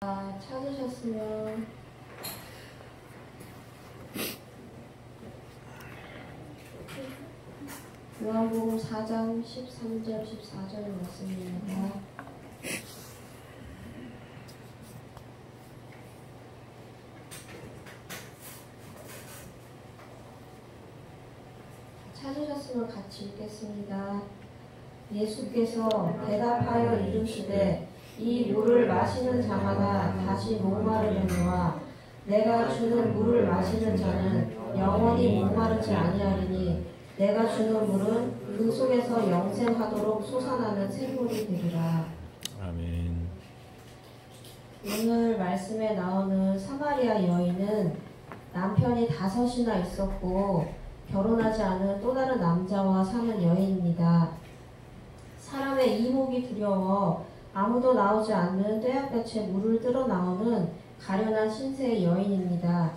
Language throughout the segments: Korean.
찾으셨으면 요한복음 4장 13절 14절 말씀입니다. 찾으셨으면 같이 읽겠습니다. 예수께서 대답하여 이르시되 이 물을 마시는 자마다 다시 목마르려니와 내가 주는 물을 마시는 자는 영원히 목마르지 아니하리니 내가 주는 물은 그 속에서 영생하도록 솟아나는 샘물이 되리라. 아멘. 오늘 말씀에 나오는 사마리아 여인은 남편이 5이나 있었고 결혼하지 않은 또 다른 남자와 사는 여인입니다. 사람의 이목이 두려워 아무도 나오지 않는 떼약볕에 물을 뜯어 나오는 가련한 신세의 여인입니다.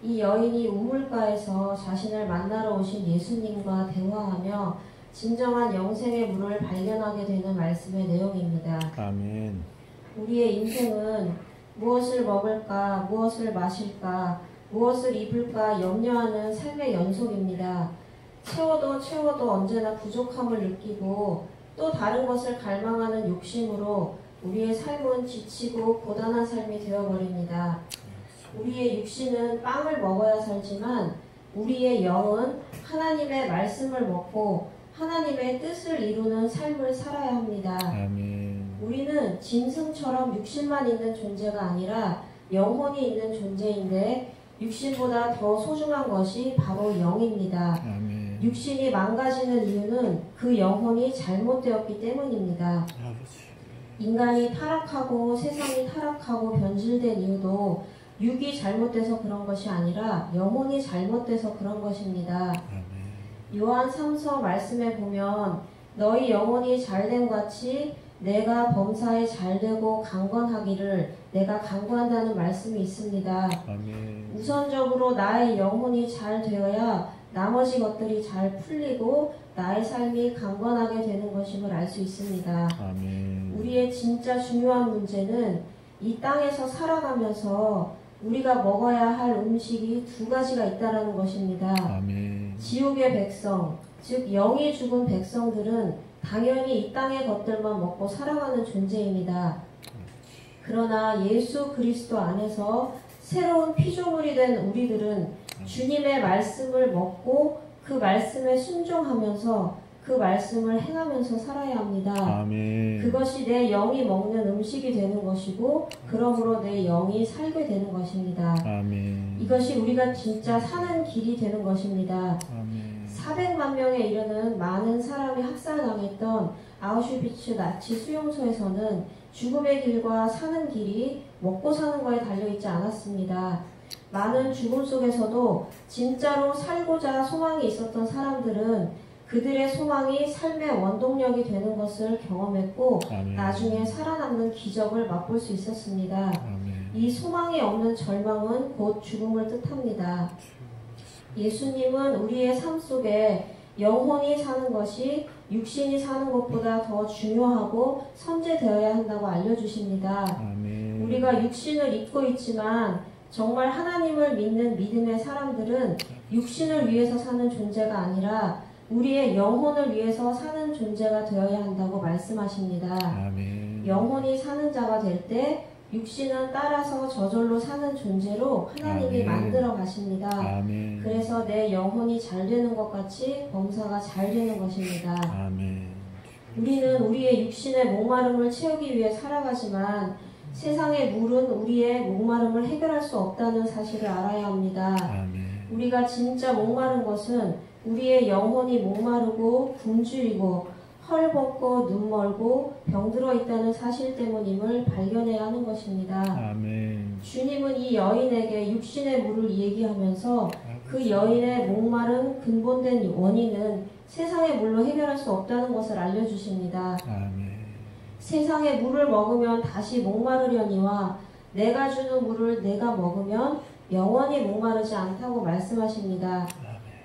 이 여인이 우물가에서 자신을 만나러 오신 예수님과 대화하며 진정한 영생의 물을 발견하게 되는 말씀의 내용입니다. 아멘. 우리의 인생은 무엇을 먹을까, 무엇을 마실까, 무엇을 입을까 염려하는 삶의 연속입니다. 채워도 언제나 부족함을 느끼고 또 다른 것을 갈망하는 욕심으로 우리의 삶은 지치고 고단한 삶이 되어버립니다. 우리의 육신은 빵을 먹어야 살지만 우리의 영은 하나님의 말씀을 먹고 하나님의 뜻을 이루는 삶을 살아야 합니다. 아멘. 우리는 짐승처럼 육신만 있는 존재가 아니라 영혼이 있는 존재인데 육신보다 더 소중한 것이 바로 영입니다. 아멘. 육신이 망가지는 이유는 그 영혼이 잘못되었기 때문입니다. 인간이 타락하고 세상이 타락하고 변질된 이유도 육이 잘못돼서 그런 것이 아니라 영혼이 잘못돼서 그런 것입니다. 요한 3서 말씀에 보면 너희 영혼이 잘됨 같이 내가 범사에 잘되고 강건하기를 내가 강구한다는 말씀이 있습니다. 아멘. 우선적으로 나의 영혼이 잘 되어야 나머지 것들이 잘 풀리고 나의 삶이 강건하게 되는 것임을 알 수 있습니다. 아멘. 우리의 진짜 중요한 문제는 이 땅에서 살아가면서 우리가 먹어야 할 음식이 2가지가 있다는 것입니다. 아멘. 지옥의 백성, 즉 영이 죽은 백성들은 당연히 이 땅의 것들만 먹고 살아가는 존재입니다. 그러나 예수 그리스도 안에서 새로운 피조물이 된 우리들은 주님의 말씀을 먹고 그 말씀에 순종하면서 그 말씀을 행하면서 살아야 합니다. 아멘. 그것이 내 영이 먹는 음식이 되는 것이고 그러므로 내 영이 살게 되는 것입니다. 아멘. 이것이 우리가 진짜 사는 길이 되는 것입니다. 아멘. 400만 명에 이르는 많은 사람이 학살당했던 아우슈비츠 나치 수용소에서는 죽음의 길과 사는 길이 먹고 사는 거에 달려있지 않았습니다. 많은 죽음 속에서도 진짜로 살고자 소망이 있었던 사람들은 그들의 소망이 삶의 원동력이 되는 것을 경험했고 아멘. 나중에 살아남는 기적을 맛볼 수 있었습니다. 아멘. 이 소망이 없는 절망은 곧 죽음을 뜻합니다. 예수님은 우리의 삶 속에 영혼이 사는 것이 육신이 사는 것보다 더 중요하고 선제되어야 한다고 알려주십니다. 아멘. 우리가 육신을 입고 있지만 정말 하나님을 믿는 믿음의 사람들은 육신을 위해서 사는 존재가 아니라 우리의 영혼을 위해서 사는 존재가 되어야 한다고 말씀하십니다. 아멘. 영혼이 사는 자가 될 때 육신은 따라서 저절로 사는 존재로 하나님이 아멘. 만들어 가십니다. 아멘. 그래서 내 영혼이 잘 되는 것 같이 범사가 잘 되는 것입니다. 아멘. 우리는 우리의 육신의 목마름을 채우기 위해 살아가지만 세상의 물은 우리의 목마름을 해결할 수 없다는 사실을 알아야 합니다. 아멘. 우리가 진짜 목마른 것은 우리의 영혼이 목마르고 굶주리고 헐벗고 눈멀고 병들어 있다는 사실 때문임을 발견해야 하는 것입니다. 아멘. 주님은 이 여인에게 육신의 물을 얘기하면서 그 여인의 목마른 근본된 원인은 세상의 물로 해결할 수 없다는 것을 알려주십니다. 아멘. 세상의 물을 먹으면 다시 목마르려니와 내가 주는 물을 내가 먹으면 영원히 목마르지 않다고 말씀하십니다.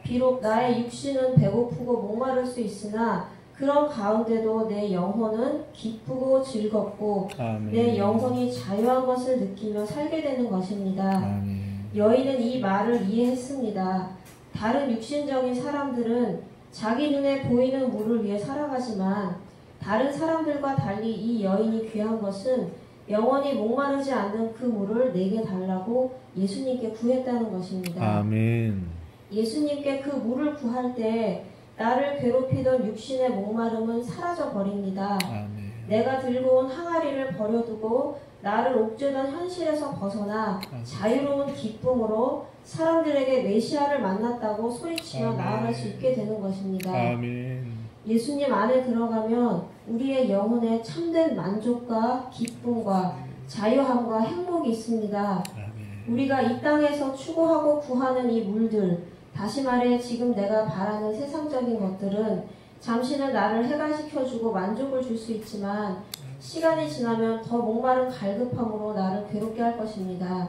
비록 나의 육신은 배고프고 목마를 수 있으나 그런 가운데도 내 영혼은 기쁘고 즐겁고 아멘. 내 영혼이 자유한 것을 느끼며 살게 되는 것입니다. 아멘. 여인은 이 말을 이해했습니다. 다른 육신적인 사람들은 자기 눈에 보이는 물을 위해 살아가지만 다른 사람들과 달리 이 여인이 귀한 것은 영원히 목마르지 않는 그 물을 내게 달라고 예수님께 구했다는 것입니다. 아멘. 예수님께 그 물을 구할 때 나를 괴롭히던 육신의 목마름은 사라져 버립니다. 아멘. 내가 들고 온 항아리를 버려두고 나를 옥죄던 현실에서 벗어나 자유로운 기쁨으로 사람들에게 메시아를 만났다고 소리치며 아멘. 나아갈 수 있게 되는 것입니다. 아멘. 예수님 안에 들어가면 우리의 영혼에 참된 만족과 기쁨과 자유함과 행복이 있습니다. 아멘. 우리가 이 땅에서 추구하고 구하는 이 물들, 다시 말해 지금 내가 바라는 세상적인 것들은 잠시는 나를 해방시켜주고 만족을 줄 수 있지만 시간이 지나면 더 목마른 갈급함으로 나를 괴롭게 할 것입니다.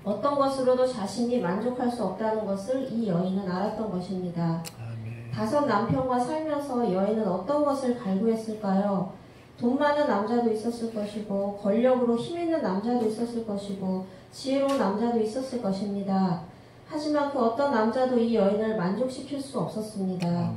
어떤 것으로도 자신이 만족할 수 없다는 것을 이 여인은 알았던 것입니다. 아멘. 5 남편과 살면서 여인은 어떤 것을 갈구했을까요? 돈 많은 남자도 있었을 것이고 권력으로 힘 있는 남자도 있었을 것이고 지혜로운 남자도 있었을 것입니다. 하지만 그 어떤 남자도 이 여인을 만족시킬 수 없었습니다.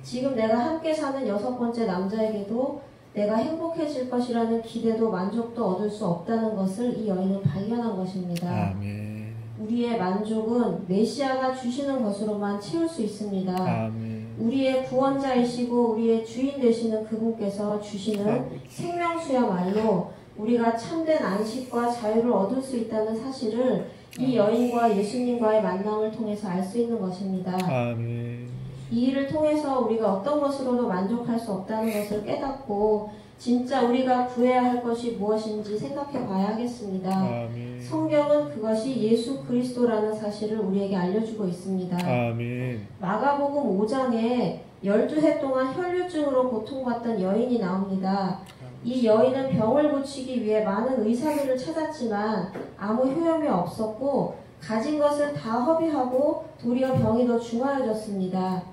지금 내가 함께 사는 6번째 남자에게도 내가 행복해질 것이라는 기대도 만족도 얻을 수 없다는 것을 이 여인은 발견한 것입니다. 아멘. 우리의 만족은 메시아가 주시는 것으로만 채울 수 있습니다. 아멘. 우리의 구원자이시고 우리의 주인 되시는 그분께서 주시는 생명수야말로 우리가 참된 안식과 자유를 얻을 수 있다는 사실을 이 여인과 예수님과의 만남을 통해서 알 수 있는 것입니다. 아멘. 이 일을 통해서 우리가 어떤 것으로도 만족할 수 없다는 것을 깨닫고 진짜 우리가 구해야 할 것이 무엇인지 생각해 봐야 하겠습니다. 아멘. 성경은 그것이 예수 그리스도라는 사실을 우리에게 알려주고 있습니다. 아멘. 마가복음 5장에 12해 동안 혈류증으로 고통받던 여인이 나옵니다. 이 여인은 병을 고치기 위해 많은 의사들을 찾았지만 아무 효험이 없었고 가진 것을 다 허비하고 도리어 병이 더 중하여졌습니다.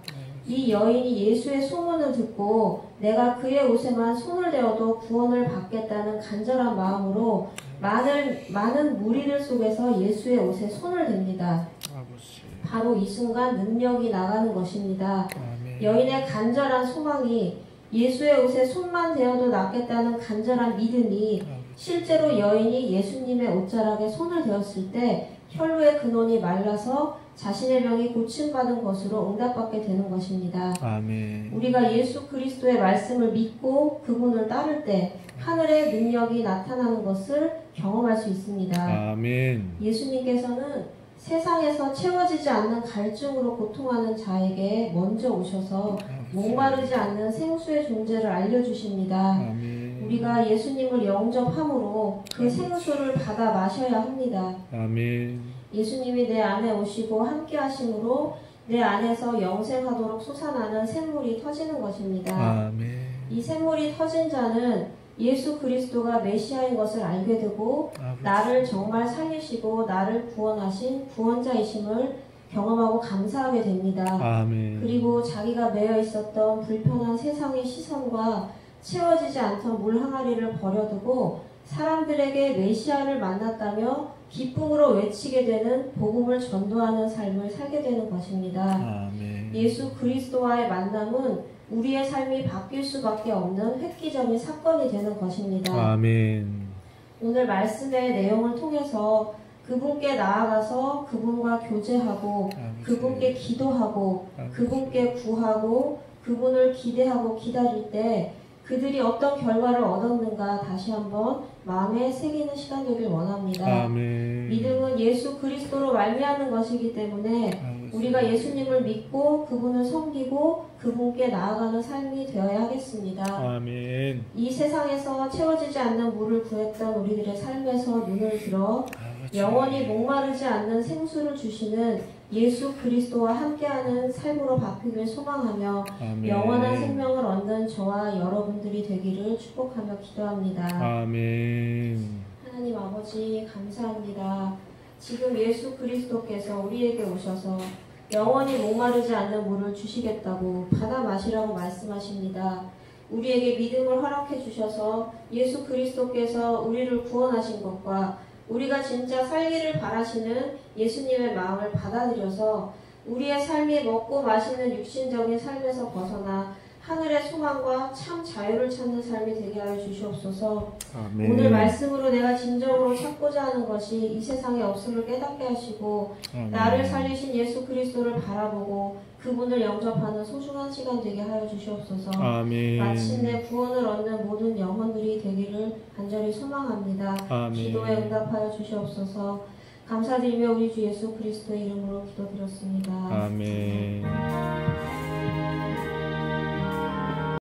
이 여인이 예수의 소문을 듣고 내가 그의 옷에만 손을 대어도 구원을 받겠다는 간절한 마음으로 많은 무리들 속에서 예수의 옷에 손을 댑니다. 바로 이 순간 능력이 나가는 것입니다. 아멘. 여인의 간절한 소망이 예수의 옷에 손만 대어도 낫겠다는 간절한 믿음이 실제로 여인이 예수님의 옷자락에 손을 대었을 때 혈루의 근원이 말라서 자신의 병이 고침받은 것으로 응답받게 되는 것입니다. 아멘. 우리가 예수 그리스도의 말씀을 믿고 그분을 따를 때 하늘의 능력이 나타나는 것을 경험할 수 있습니다. 아멘. 예수님께서는 세상에서 채워지지 않는 갈증으로 고통하는 자에게 먼저 오셔서 목마르지 않는 생수의 존재를 알려주십니다. 아멘. 우리가 예수님을 영접함으로 그 생수를 받아 마셔야 합니다. 아멘. 예수님이 내 안에 오시고 함께 하심으로 내 안에서 영생하도록 솟아나는 샘물이 터지는 것입니다. 아멘. 이 샘물이 터진 자는 예수 그리스도가 메시아인 것을 알게 되고 나를 정말 살리시고 나를 구원하신 구원자이심을 경험하고 감사하게 됩니다. 아멘. 그리고 자기가 매여 있었던 불편한 세상의 시선과 채워지지 않던 물 항아리를 버려두고 사람들에게 메시아를 만났다며 기쁨으로 외치게 되는 복음을 전도하는 삶을 살게 되는 것입니다. 아멘. 예수 그리스도와의 만남은 우리의 삶이 바뀔 수밖에 없는 획기적인 사건이 되는 것입니다. 아멘. 오늘 말씀의 내용을 통해서 그분께 나아가서 그분과 교제하고 그분께 기도하고 그분께 구하고 그분을 기대하고 기다릴 때 그들이 어떤 결과를 얻었는가 다시 한번 마음에 새기는 시간 되길 원합니다. 아멘. 믿음은 예수 그리스도로 말미암는 것이기 때문에 우리가 예수님을 믿고 그분을 섬기고 그분께 나아가는 삶이 되어야 하겠습니다. 아멘. 이 세상에서 채워지지 않는 물을 구했던 우리들의 삶에서 눈을 들어 영원히 목마르지 않는 생수를 주시는 예수 그리스도와 함께하는 삶으로 바뀌길 소망하며 아멘. 영원한 생명을 얻는 저와 여러분들이 되기를 축복하며 기도합니다. 아멘. 하나님 아버지 감사합니다. 지금 예수 그리스도께서 우리에게 오셔서 영원히 목마르지 않는 물을 주시겠다고 받아 마시라고 말씀하십니다. 우리에게 믿음을 허락해 주셔서 예수 그리스도께서 우리를 구원하신 것과 우리가 진짜 살기를 바라시는 예수님의 마음을 받아들여서 우리의 삶이 먹고 마시는 육신적인 삶에서 벗어나 하늘의 소망과 참 자유를 찾는 삶이 되게 하여 주시옵소서. 아멘. 오늘 말씀으로 내가 진정으로 찾고자 하는 것이 이 세상에 없음을 깨닫게 하시고 아멘. 나를 살리신 예수 그리스도를 바라보고 그분을 영접하는 소중한 시간 되게 하여 주시옵소서. 아멘. 마침내 구원을 얻는 모든 영혼들이 되기를 간절히 소망합니다. 아멘. 기도에 응답하여 주시옵소서. 감사드리며 우리 주 예수 그리스도의 이름으로 기도드렸습니다. 아멘.